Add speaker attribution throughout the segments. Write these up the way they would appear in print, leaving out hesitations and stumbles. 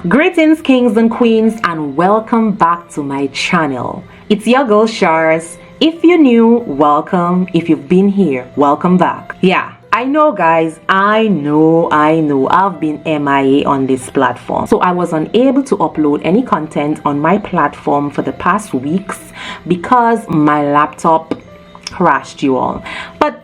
Speaker 1: Greetings kings and queens, and welcome back to my channel. It's your girl Sha'z. If you're new, welcome. If you've been here, welcome back. Yeah, I know guys, I know I've been MIA on this platform, so I was unable to upload any content on my platform for the past weeks because my laptop crashed, you all. But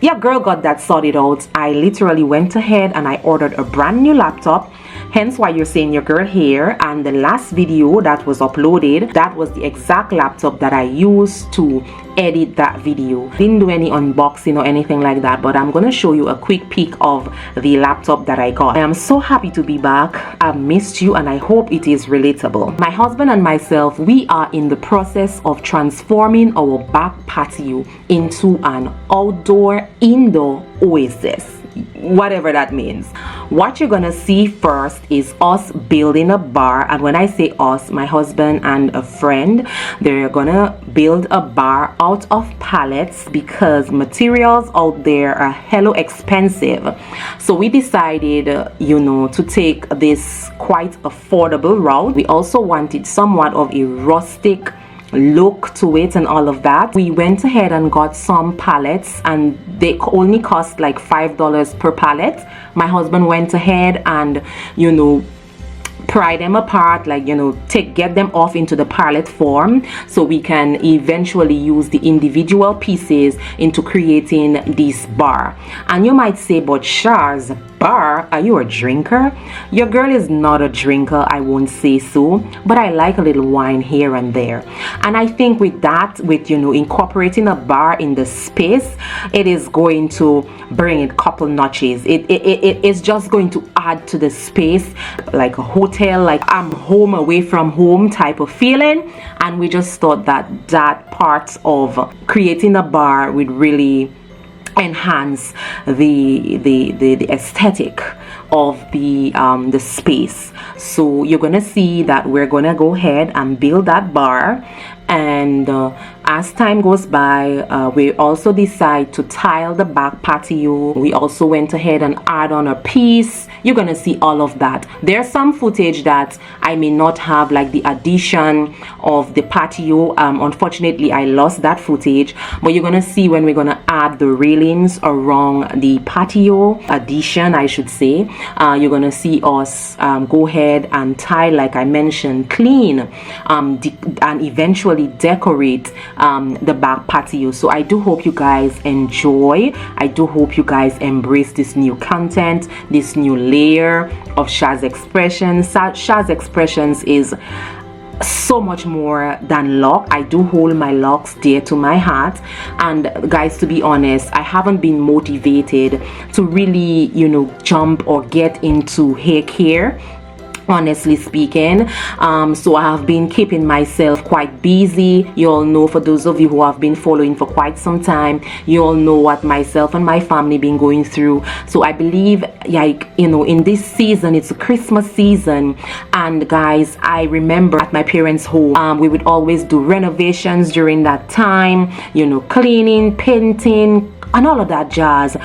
Speaker 1: your girl got that sorted out. I literally went ahead and I ordered a brand new laptop, hence why you're seeing your girl here. And the last video that was uploaded, that was the exact laptop that I used to edit that video. Didn't do any unboxing or anything like that, but I'm gonna show you a quick peek of the laptop that I got. I am so happy to be back. I've missed you and I hope it is relatable. My husband and myself, we are in the process of transforming our back patio into an outdoor indoor oasis, whatever that means. What you're gonna see first is us building a bar, and when I say us, my husband and a friend, they're gonna build a bar out of pallets because materials out there are hella expensive. So we decided to take this quite affordable route. We also wanted somewhat of a rustic look to it and all of that. We went ahead and got some pallets, and they only cost like $5 per pallet. My husband went ahead and pry them apart, like get them off into the pallet form so we can eventually use the individual pieces into creating this bar. And you might say, but Sha'z, bar, are you a drinker? Your girl is not a drinker, I won't say so, but I like a little wine here and there. And I think with that, with incorporating a bar in the space, it is going to bring it couple notches. It's just going to add to the space, like a hotel, like I'm home away from home type of feeling. And we just thought that that part of creating a bar would really enhance the aesthetic of the space. So you're gonna see that we're gonna go ahead and build that bar, and as time goes by, we also decide to tile the back patio. We also went ahead and add on a piece. You're gonna see all of that. There's some footage that I may not have, like the addition of the patio. Unfortunately, I lost that footage, but you're gonna see when we're gonna add the railings around the patio addition, I should say. You're gonna see us go ahead and tile, like I mentioned, clean, and eventually decorate the back patio. So I do hope you guys enjoy. I do hope you guys embrace this new content, this new layer of Sha'z Expressions. Sha'z Expressions is so much more than lock. I do hold my locks dear to my heart, and guys, to be honest, I haven't been motivated to really jump or get into hair care, honestly speaking. So I have been keeping myself quite busy. You all know, for those of you who have been following for quite some time, you all know what myself and my family been going through. So I believe, like, in this season, it's a Christmas season, and guys, I remember at my parents' home, we would always do renovations during that time, cleaning, painting, and all of that jazz.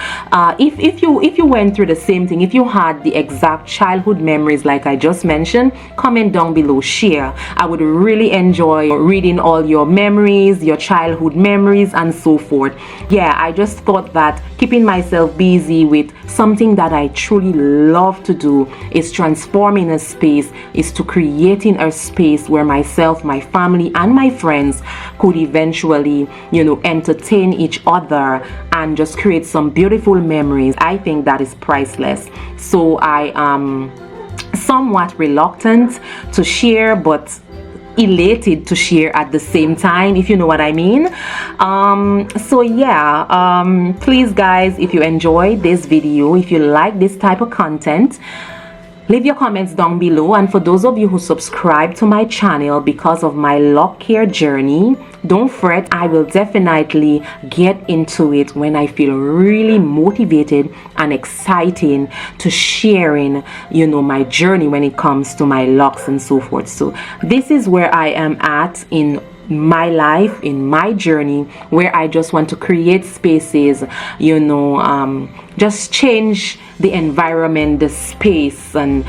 Speaker 1: If you went through the same thing, if you had the exact childhood memories like I just mentioned, comment down below, share. I would really enjoy reading all your memories, your childhood memories, and so forth. Yeah, I just thought that keeping myself busy with something that I truly love to do is transforming a space, is to creating a space where myself, my family, and my friends could eventually entertain each other and just create some beautiful memories. I think that is priceless. So I am somewhat reluctant to share, but elated to share at the same time, if you know what I mean. So yeah, please guys, if you enjoyed this video, if you like this type of content, leave your comments down below. And for those of you who subscribe to my channel because of my lock care journey, don't fret, I will definitely get into it when I feel really motivated and exciting to sharing my journey when it comes to my locks and so forth. So this is where I am at in my life, in my journey, where I just want to create spaces, just change the environment, the space, and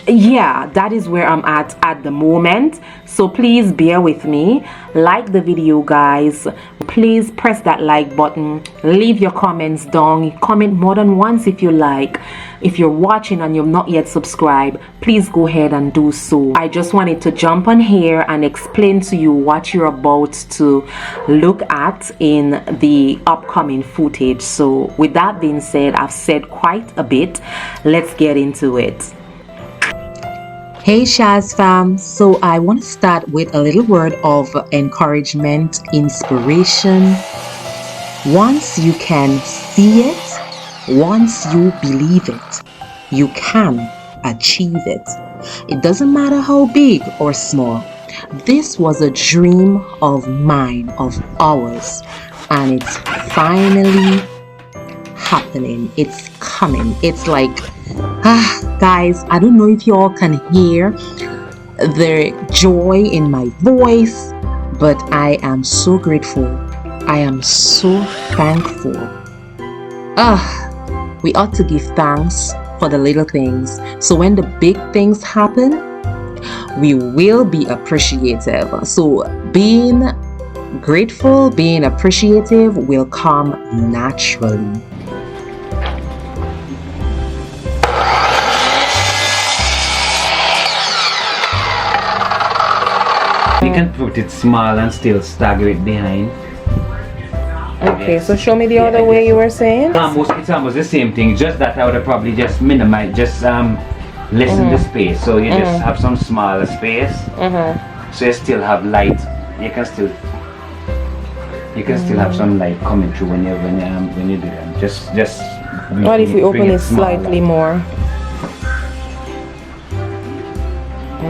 Speaker 1: yeah, that is where I'm at the moment. So please bear with me. Like the video, guys. Please press that like button. Leave your comments down. Comment more than once if you like. If you're watching and you've not yet subscribed, please go ahead and do so. I just wanted to jump on here and explain to you what you're about to look at in the upcoming footage. So with that being said, I've said quite a bit. Let's get into it. Hey Sha'z fam, so I want to start with a little word of encouragement, inspiration. Once you can see it, once you believe it, you can achieve it. It doesn't matter how big or small. This was a dream of mine, of ours, and it's finally happening. It's coming. It's like, guys, I don't know if you all can hear the joy in my voice, but I am so grateful. I am so thankful. We ought to give thanks for the little things. So when the big things happen, we will be appreciative. So being grateful, being appreciative will come naturally.
Speaker 2: You can put it small and still stagger it behind.
Speaker 1: Okay, so show me the other way you were saying.
Speaker 2: It's almost the same thing, just that I would have probably just minimize, just lessen the space. So you just have some smaller space. So you still have light. You can still have some light coming through when you do them. Just.
Speaker 1: What if we open it slightly more?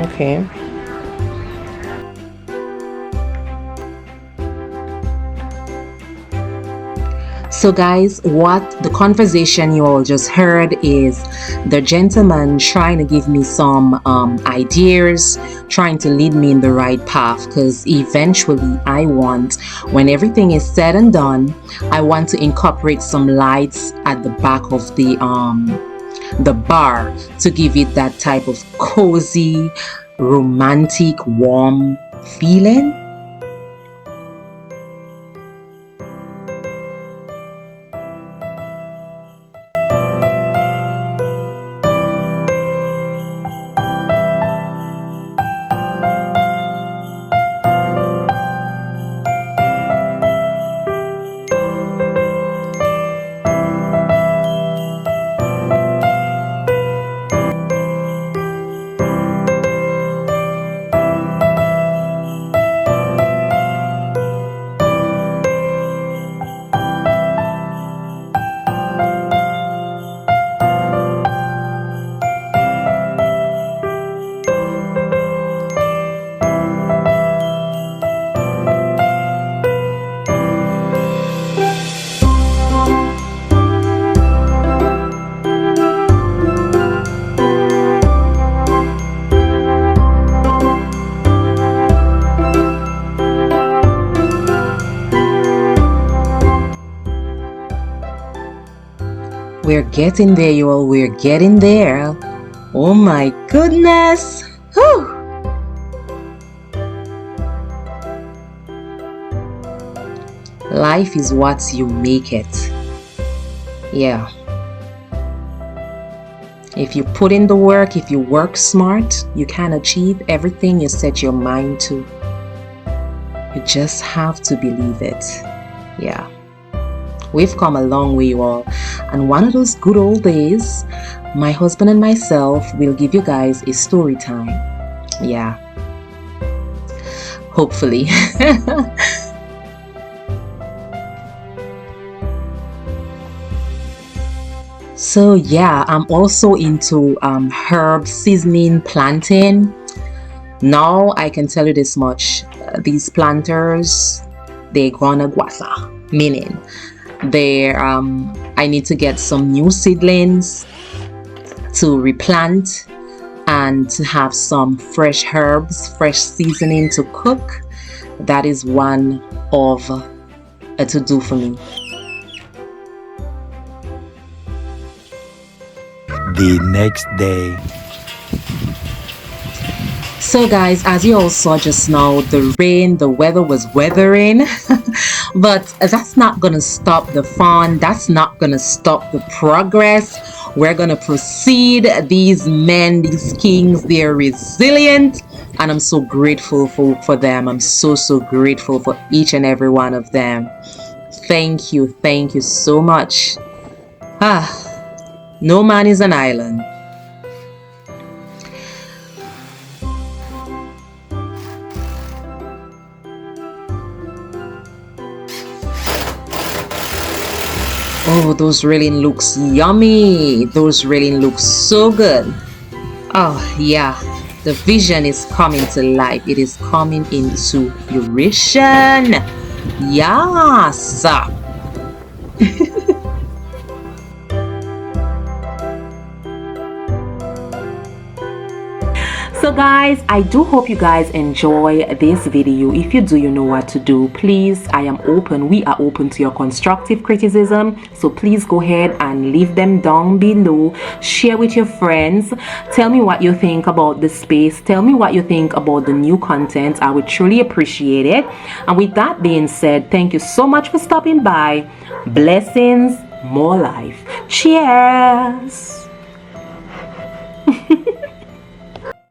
Speaker 1: Okay. So guys, what the conversation you all just heard is the gentleman trying to give me some ideas, trying to lead me in the right path, because eventually I want, when everything is said and done, I want to incorporate some lights at the back of the bar to give it that type of cozy, romantic, warm feeling. We're getting there, you all. We're getting there. Oh my goodness. Whew. Life is what you make it. Yeah. If you put in the work, if you work smart, you can achieve everything you set your mind to. You just have to believe it. Yeah. We've come a long way, you all. And one of those good old days, my husband and myself will give you guys a story time. Yeah. Hopefully. So yeah, I'm also into herb seasoning planting. Now I can tell you this much. These planters, they're gonna guasa. Meaning, I need to get some new seedlings to replant and to have some fresh herbs, fresh seasoning to cook. That is one of a to-do for me.
Speaker 3: The next day.
Speaker 1: So guys, as you all saw just now, the rain, the weather was weathering, but that's not gonna stop the fun. That's not gonna stop the progress. We're gonna proceed. These men, these kings, they're resilient, and I'm so grateful for them. I'm so grateful for each and every one of them. Thank you so much. No man is an island. Oh, those really looks yummy. Those really look so good. Oh yeah, the vision is coming to life. It is coming into fruition. Yes. So guys, I do hope you guys enjoy this video. If you do, you know what to do. Please, we are open to your constructive criticism, so please go ahead and leave them down below. Share with your friends. Tell me what you think about the space. Tell me what you think about the new content. I would truly appreciate it. And with that being said, thank you so much for stopping by. Blessings, more life. Cheers.